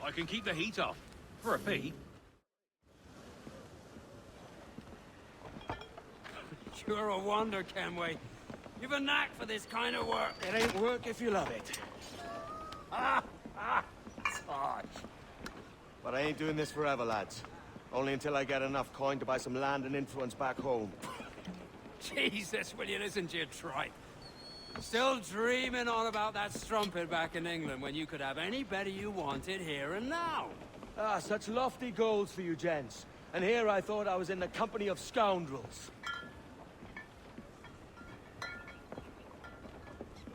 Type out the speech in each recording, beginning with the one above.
I can keep the heat off. For a fee. You're a wonder, Kenway. You've a knack for this kind of work. It ain't work if you love it. It's harsh. But I ain't doing this forever, lads. Only until I get enough coin to buy some land and influence back home. Jesus, will you listen to your tripe? Still dreaming on about that strumpet back in England when you could have any better you wanted here and now. Ah, such lofty goals for you gents. And here I thought I was in the company of scoundrels.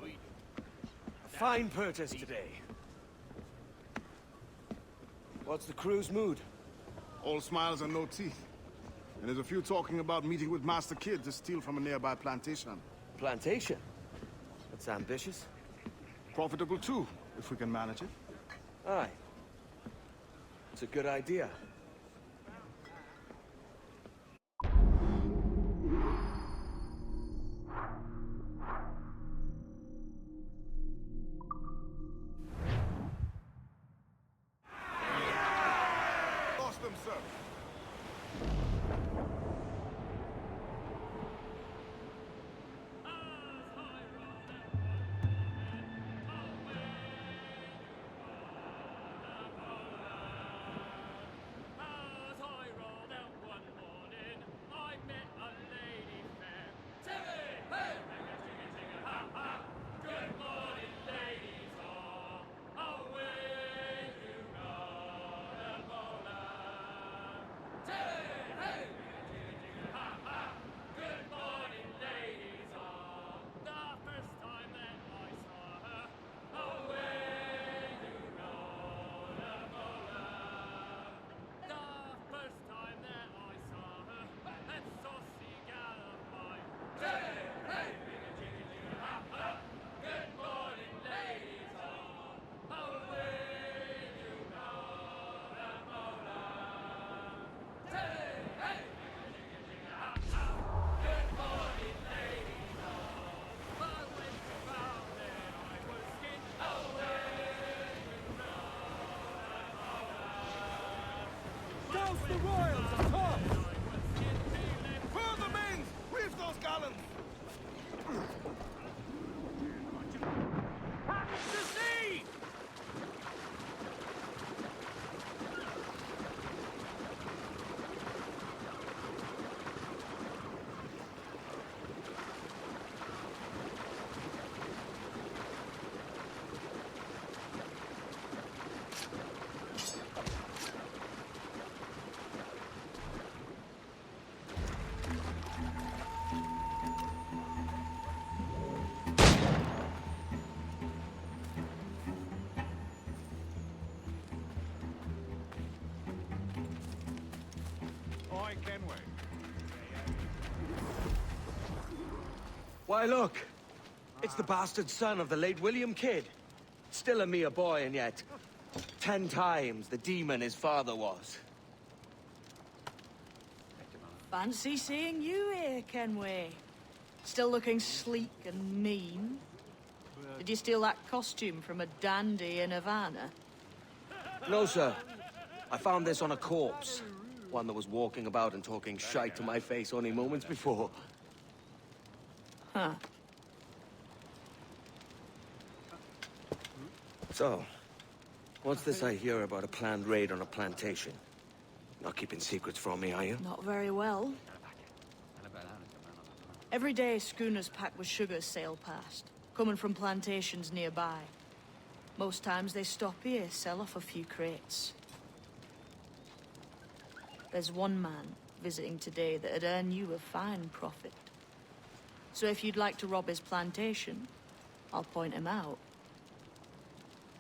A fine purchase today. What's the crew's mood? All smiles and no teeth. And there's a few talking about meeting with Master Kid to steal from a nearby plantation. Plantation? That's ambitious. Profitable too, if we can manage it. Aye. It's a good idea. Lost them, sir. Douse the royals, of course! Furl the mains! Reef those gallons! To sea! Oi, Kenway. Why, look! It's the bastard son of the late William Kidd. Still a mere boy, and yet 10 times the demon his father was. Fancy seeing you here, Kenway. Still looking sleek and mean. Did you steal that costume from a dandy in Havana? No, sir. I found this on a corpse. One that was walking about and talking shite to my face only moments before. Huh. So, what's this I hear about a planned raid on a plantation? Not keeping secrets from me, are you? Not very well. Every day, schooners packed with sugar sail past, coming from plantations nearby. Most times they stop here, sell off a few crates. There's one man visiting today that'd earn you a fine profit. So if you'd like to rob his plantation, I'll point him out.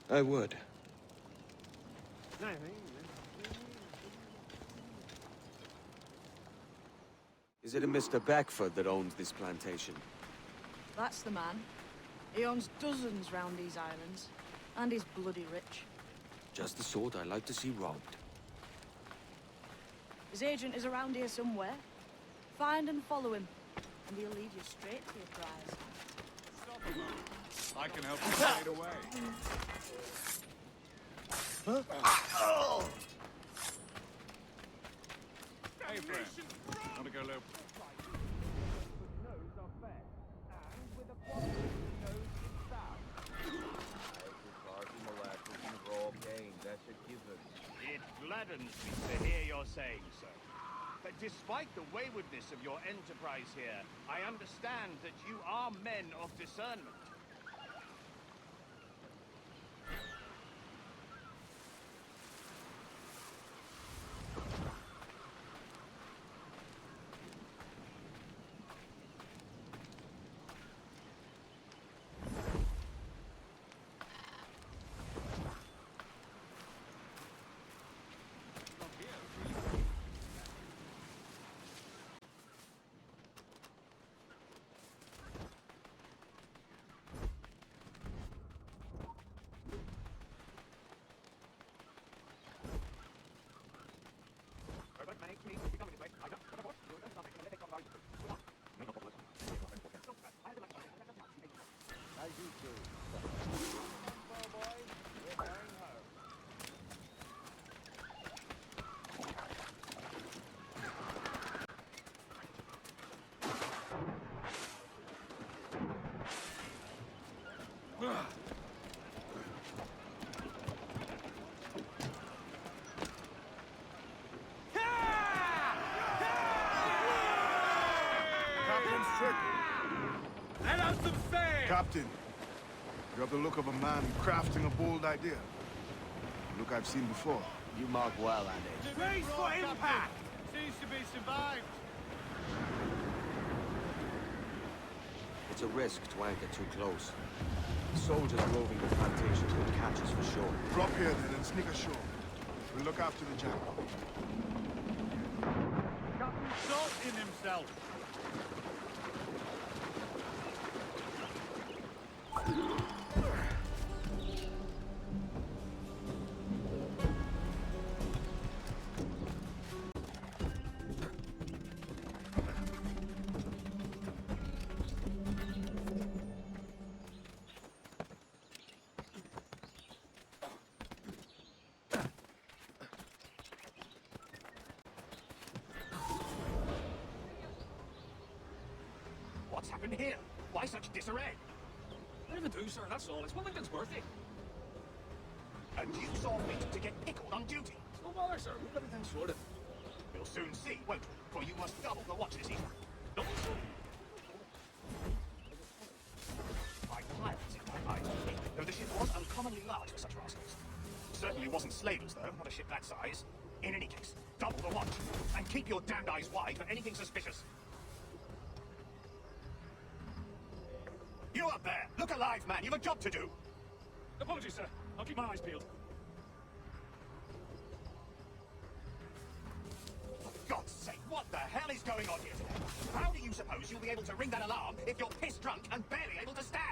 I would. Is it a Mr. Beckford that owns this plantation? That's the man. He owns dozens round these islands, and he's bloody rich. Just the sort I like to see robbed. His agent is around here somewhere. Find and follow him, and he'll lead you straight to your prize. I can help you straight away. Hey, friend. Want to go low? It gladdens me to hear you're saying so. But despite the waywardness of your enterprise here, I understand that you are men of discernment. Captain's trick. Let out some sail! Captain, you have the look of a man crafting a bold idea. A look I've seen before. You mark well, Andy. Brace for impact! Seems to be survived. It's a risk to anchor too close. The soldiers roving the plantations will catch us for sure. Drop here then and sneak ashore. We'll look after the jack. Captain Salt in himself. What's happened here? Why such disarray? Never do, sir, that's all. It's Wilmington's birthday. And you saw fit to get pickled on duty. No bother, sir. We've everything sorted. We'll soon see, won't we? For you must double the watch this evening. Double, sir? By pirates, in my eyes, though the ship was uncommonly large for such rascals. Certainly wasn't slavers, though, not a ship that size. In any case, double the watch, and keep your damned eyes wide for anything suspicious. You up there! Look alive, man! You've a job to do! Apologies, sir. I'll keep my eyes peeled. For God's sake, what the hell is going on here today? How do you suppose you'll be able to ring that alarm if you're piss drunk and barely able to stand?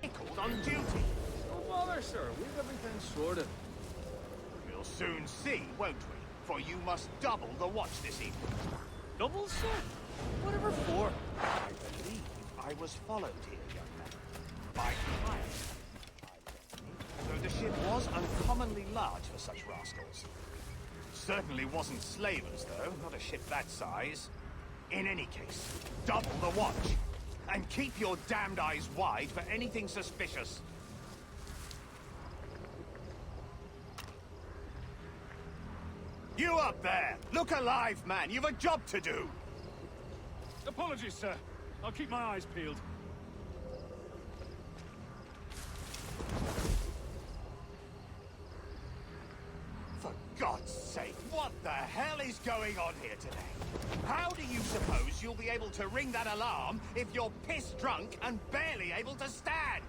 Pickled on duty. No bother, sir. We've everything sorted. We'll soon see, won't we? For you must double the watch this evening. Double, sir? Whatever for? I believe I was followed here, young man. By pirates. Though the ship was uncommonly large for such rascals. Certainly wasn't slavers, though. Not a ship that size. In any case, double the watch. And keep your damned eyes wide for anything suspicious. You up there! Look alive, man! You've a job to do! Apologies, sir. I'll keep my eyes peeled. For God's sake, what the hell is going on here today? How do you suppose you'll be able to ring that alarm if you're piss drunk and barely able to stand?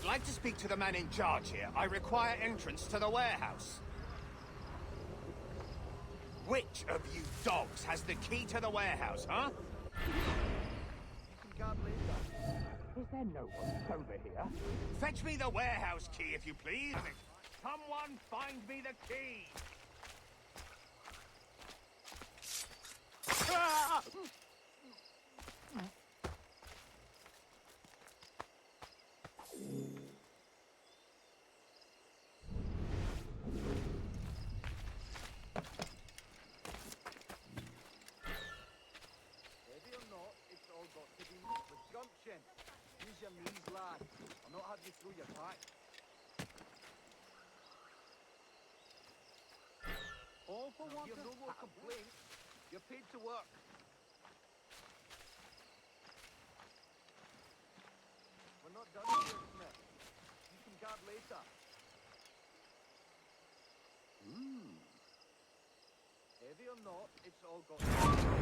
like to speak to the man in charge here. I require entrance to the warehouse. Which of you dogs has the key to the warehouse, huh? Is there no one over here? Fetch me the warehouse key, if you please. Someone find me the key! Ah! Heavy or not, it's all got to be met with gumption. Use your knees, lad. I'll not have you through your back. All for Now, want hear of no more complaints. You're paid to work. We're not done here, Smith. You can guard later. Heavy or not, it's all got to be met.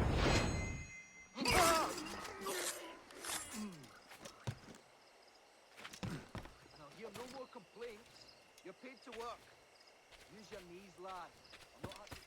And I'll hear no more complaints. You're paid to work. Use your knees, lad. I'll not have you...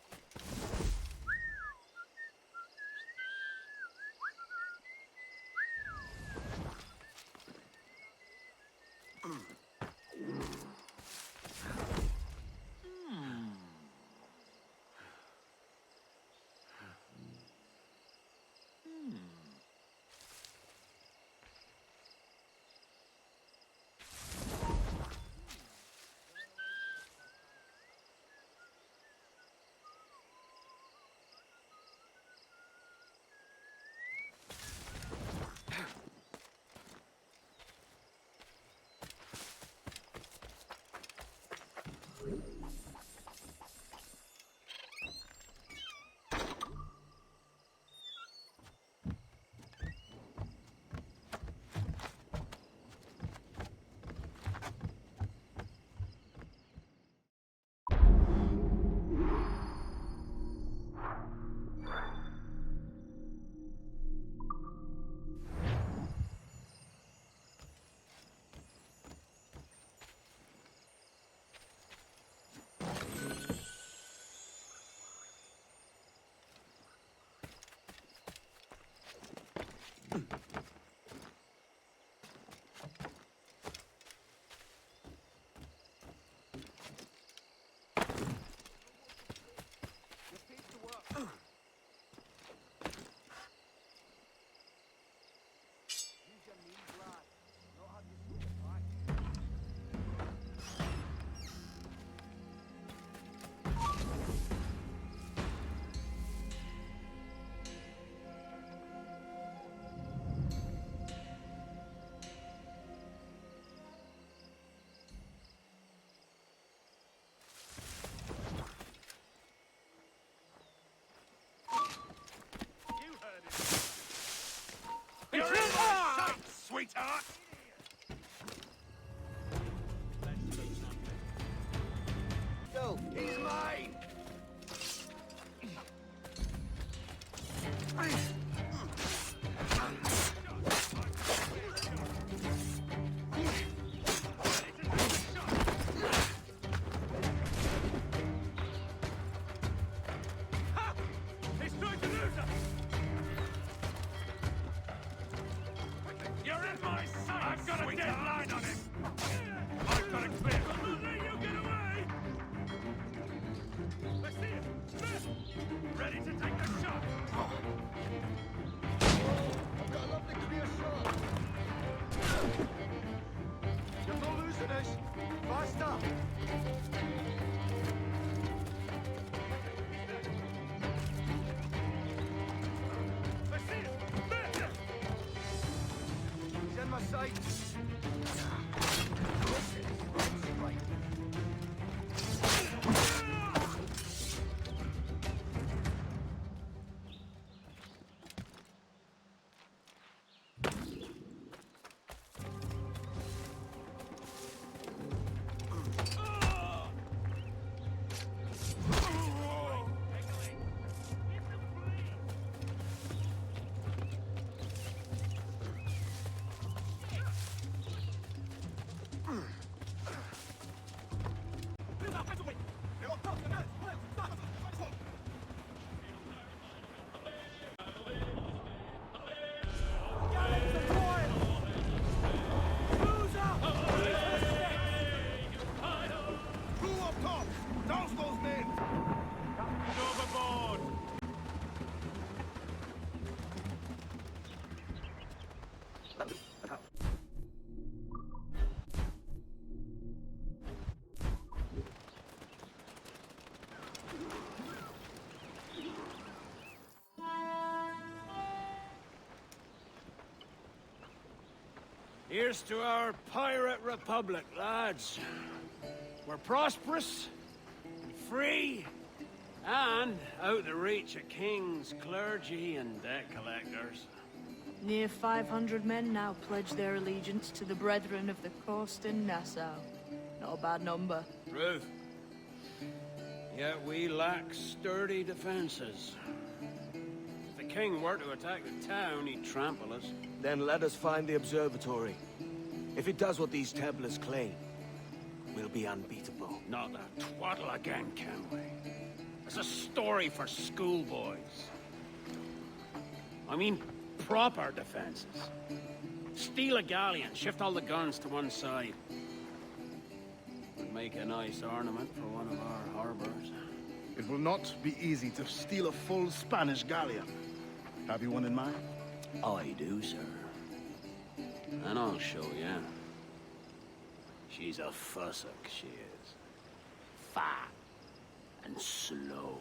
You're in my sight, sweetheart! Go! He's mine! He's trying to lose us! You're in my sight, I've got a dead line on him! I've got a clear. I'll not let you get away! I see him! Smith! Ready to take the shot! I've got a lovely clear shot! You're not losing us! Faster! I see him! Smith! He's in my sights! Right. Here's to our pirate republic, lads. We're prosperous, and free, and out the reach of kings, clergy, and debt collectors. Near 500 men now pledge their allegiance to the Brethren of the Coast in Nassau. Not a bad number. Truth. Yet we lack sturdy defenses. If the king were to attack the town, he'd trample us. Then let us find the observatory. If it does what these Templars claim, we'll be unbeatable. Not that twaddle again, can we? It's a story for schoolboys. I mean, proper defenses. Steal a galleon, shift all the guns to one side. Would make a nice ornament for one of our harbors. It will not be easy to steal a full Spanish galleon. Have you one in mind? I do, sir. And I'll show you. She's a fussock, she is. Fat and slow.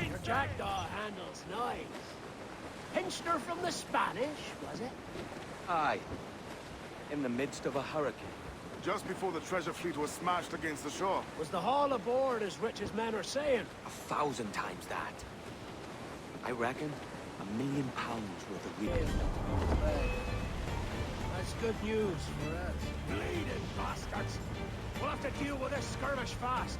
Your Jackdaw handles knives. Pinched her from the Spanish, was it? Aye. In the midst of a hurricane. Just before the treasure fleet was smashed against the shore. Was the haul aboard as rich as men are saying? 1,000 times that. I reckon £1,000,000 worth of real. That's good news for us. Bleeding bastards! We'll have to deal with this skirmish fast.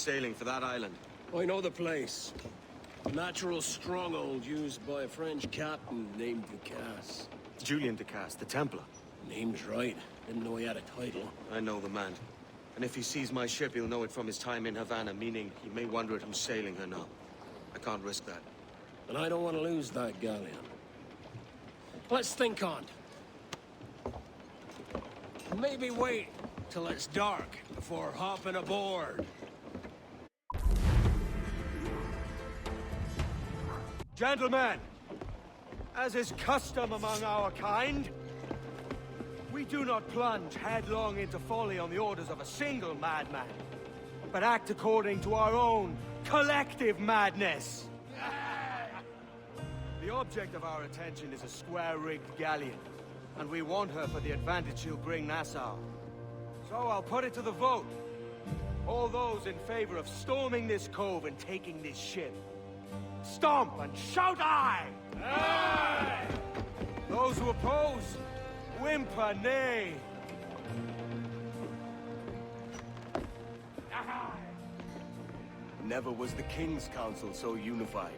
sailing for that island? I know the place. A natural stronghold used by a French captain named Ducasse. Julian Ducasse, the Templar. Name's right. Didn't know he had a title. I know the man. And if he sees my ship, he'll know it from his time in Havana, meaning he may wonder at who's sailing her now. I can't risk that. And I don't want to lose that galleon. Let's think on it. Maybe wait till it's dark before hopping aboard. Gentlemen, as is custom among our kind, we do not plunge headlong into folly on the orders of a single madman, but act according to our own collective madness. The object of our attention is a square-rigged galleon, and we want her for the advantage she'll bring Nassau. So I'll put it to the vote. All those in favor of storming this cove and taking this ship, stomp and shout aye! Aye! Those who oppose, whimper nay. Never was the King's Council so unified.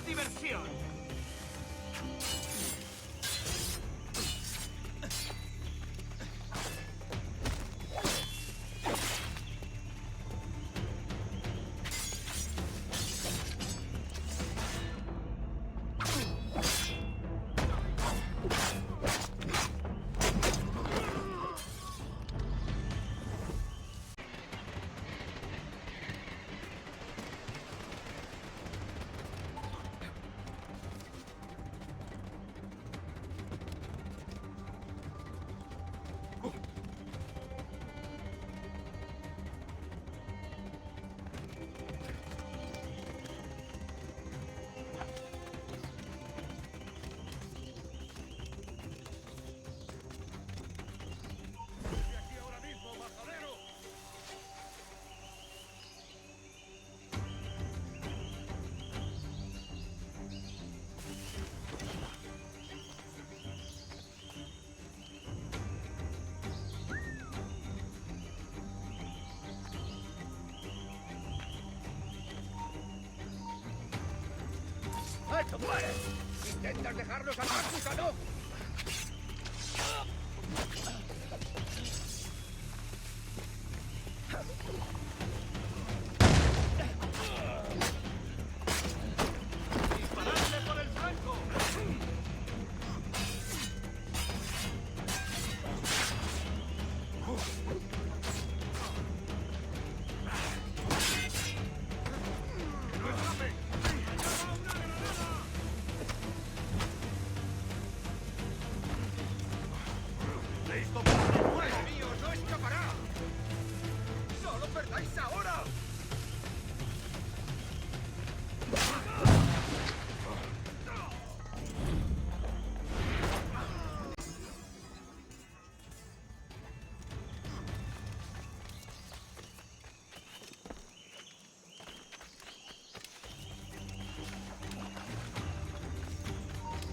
diversión. ¡Te mueres! ¿Intentas dejarnos atrás, gusano? ¡Disparadle por el flanco! ¡Listo para la muerte! ¡Mío, no escapará! ¡No lo perdáis ahora!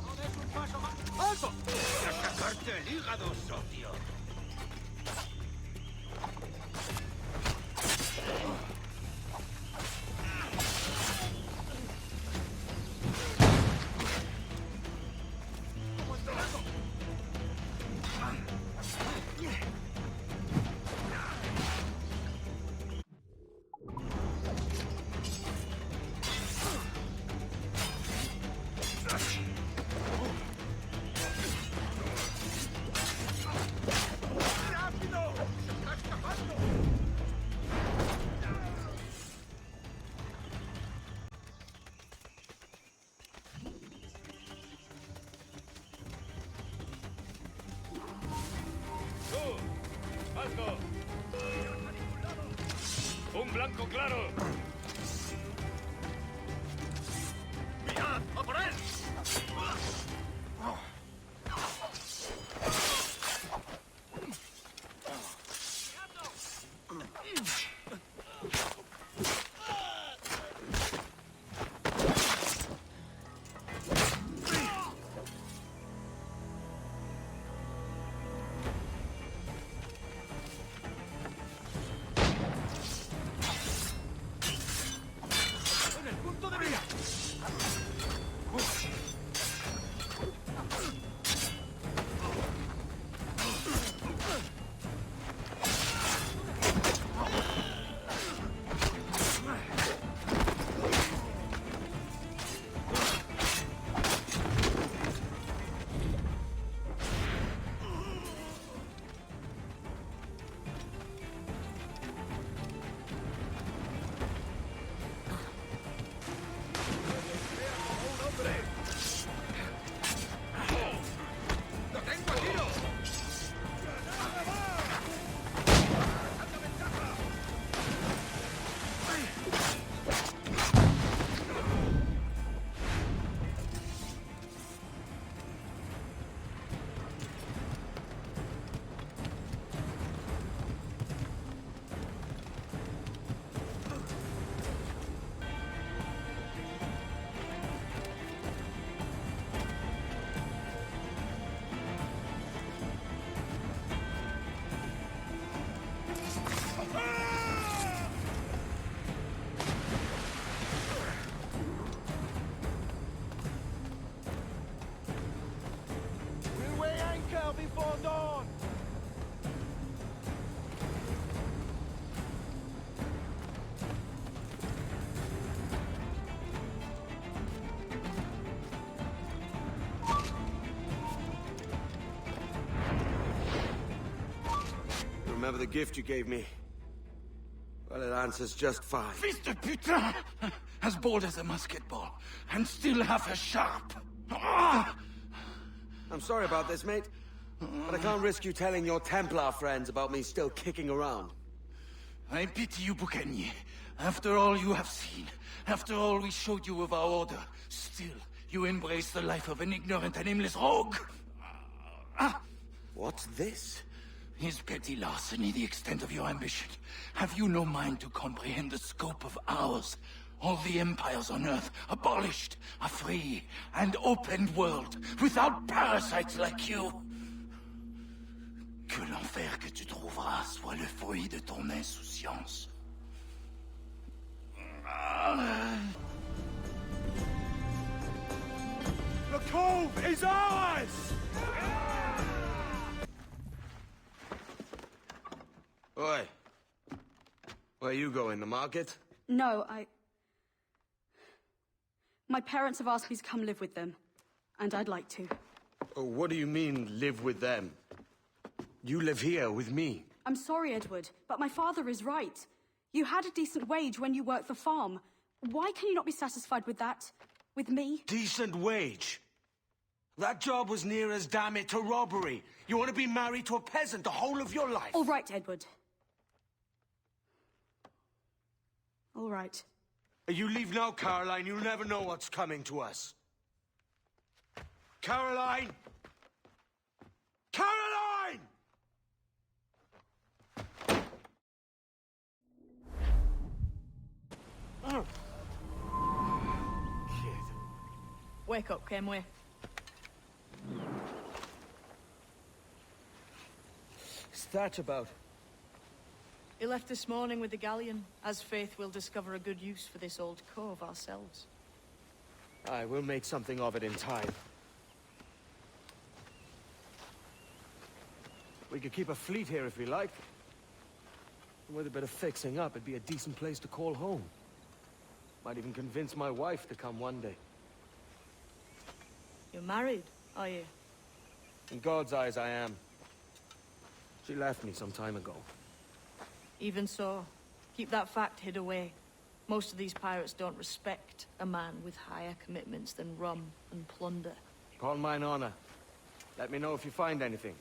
¡No des un paso más! ¡Alto! ¡Voy a sacarte el hígado, socio! ¡Rápido! ¡Se está escapando! ¡Tú! ¡Alto! ¡Un blanco claro! ¡Mirad! ¡A por él! ¡En el punto de mira! ¡Lo tengo a tiro! ¡Anda ventaja! We'll weigh anchor before dawn! Remember the gift you gave me? Well, it answers just fine. Fils de putain! As bold as a musket ball, and still half as sharp. Ah! I'm sorry about this, mate. But I can't risk you telling your Templar friends about me still kicking around. I pity you, Boucanier. After all you have seen, after all we showed you of our order, still you embrace the life of an ignorant and aimless rogue. What's this? Is petty larceny the extent of your ambition? Have you no mind to comprehend the scope of ours? All the empires on Earth abolished, a free and open world, without parasites like you. Que l'enfer que tu trouveras soit le fruit de ton insouciance. is ours! Oi. Where you going, the market? No, my parents have asked me to come live with them, and I'd like to. Oh, what do you mean, live with them? You live here with me. I'm sorry, Edward, but my father is right. You had a decent wage when you worked the farm. Why can you not be satisfied with that? With me? Decent wage? That job was near as, damn it, to robbery. You want to be married to a peasant the whole of your life? All right, Edward. All right. You leave now, Caroline. You'll never know what's coming to us. Caroline! Caroline! Kid. Wake up, Kenway. What's that about? He left this morning with the galleon. As faith, we'll discover a good use for this old cove ourselves. Aye, we'll make something of it in time. We could keep a fleet here if we like. And with a bit of fixing up, it'd be a decent place to call home. Might even convince my wife to come one day. You're married, are you? In God's eyes, I am. She left me some time ago. Even so, keep that fact hid away. Most of these pirates don't respect a man with higher commitments than rum and plunder. Upon mine honor. Let me know if you find anything.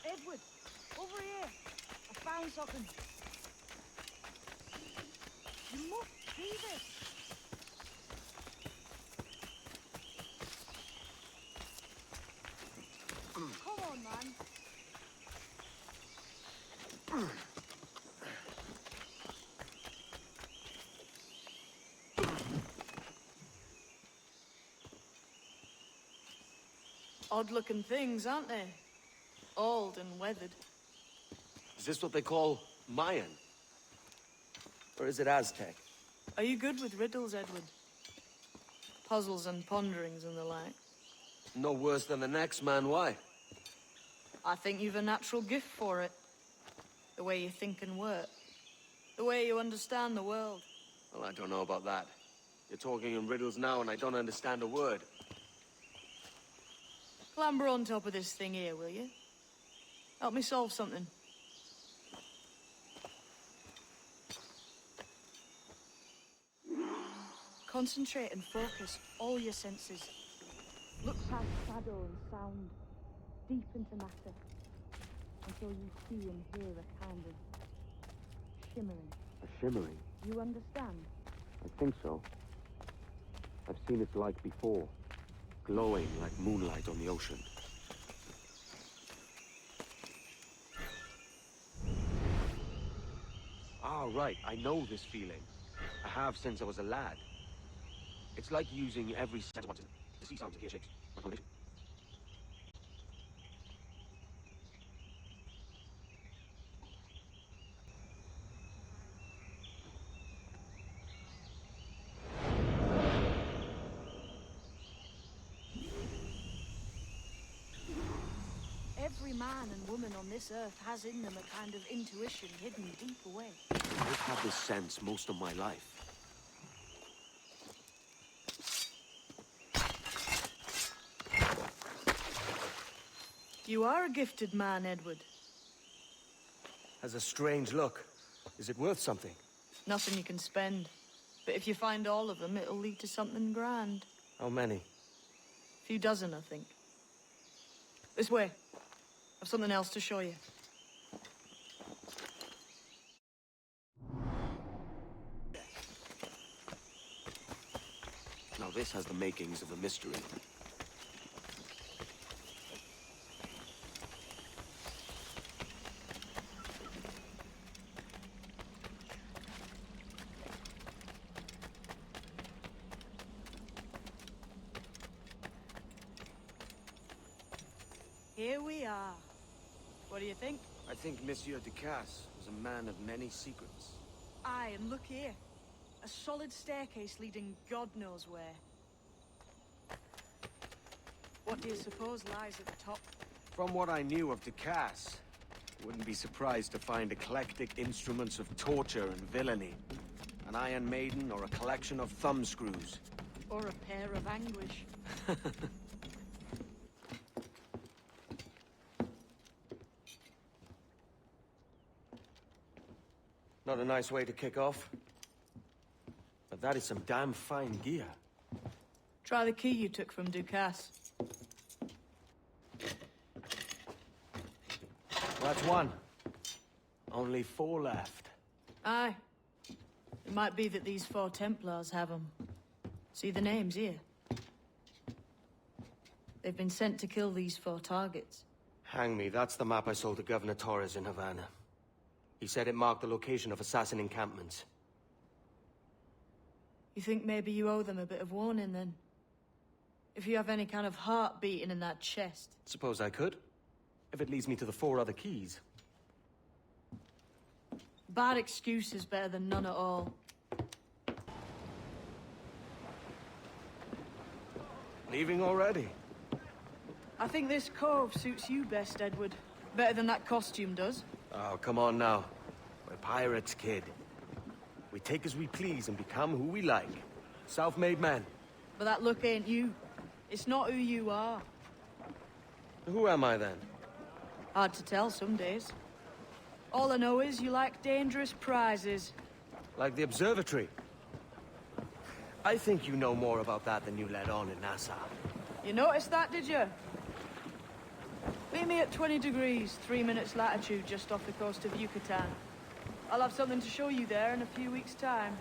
Edward, over here. I found something. You must see this. Come on, man. Odd-looking things, aren't they? Old and weathered. Is this what they call Mayan? Or is it Aztec? Are you good with riddles, Edward? Puzzles and ponderings and the like? No worse than the next man, why? I think you've a natural gift for it. The way you think and work. The way you understand the world. Well, I don't know about that. You're talking in riddles now and I don't understand a word. Clamber on top of this thing here, will you? Help me solve something. Concentrate and focus all your senses. Look past shadow and sound, deep into matter, until you see and hear a kind of shimmering. A shimmering? You understand? I think so. I've seen its like before. Glowing like moonlight on the ocean. Ah, right. I know this feeling. I have since I was a lad. It's like using every sense once to see sounds and hear shapes. Every man and woman on this earth has in them a kind of intuition hidden deep away. I've had this sense most of my life. You are a gifted man, Edward. Has a strange look. Is it worth something? Nothing you can spend. But if you find all of them, it'll lead to something grand. How many? A few dozen, I think. This way. I've something else to show you. this has the makings of a mystery. Here we are. What do you think? I think Monsieur Ducasse was a man of many secrets. Aye, and look here. A solid staircase leading God knows where. What do you suppose lies at the top? From what I knew of Ducasse, wouldn't be surprised to find eclectic instruments of torture and villainy. An Iron Maiden or a collection of thumbscrews. Or a pair of anguish. Not a nice way to kick off. But that is some damn fine gear. Try the key you took from Ducasse. That's one. Only 4 left. Aye. It might be that these 4 Templars have them. See the names here? They've been sent to kill these 4 targets. Hang me, that's the map I sold to Governor Torres in Havana. He said it marked the location of assassin encampments. You think maybe you owe them a bit of warning, then? If you have any kind of heart beating in that chest. Suppose I could. If it leads me to the 4 other keys. Bad excuse is better than none at all. Leaving already? I think this cove suits you best, Edward. Better than that costume does. Oh, come on now. We're pirates, kid. We take as we please and become who we like. Self-made men. But that look ain't you. It's not who you are. Who am I then? Hard to tell some days. All I know is you like dangerous prizes. Like the observatory. I think you know more about that than you let on in Nassau. You noticed that, did you? Meet me at 20 degrees, 3 minutes latitude just off the coast of Yucatan. I'll have something to show you there in a few weeks' time.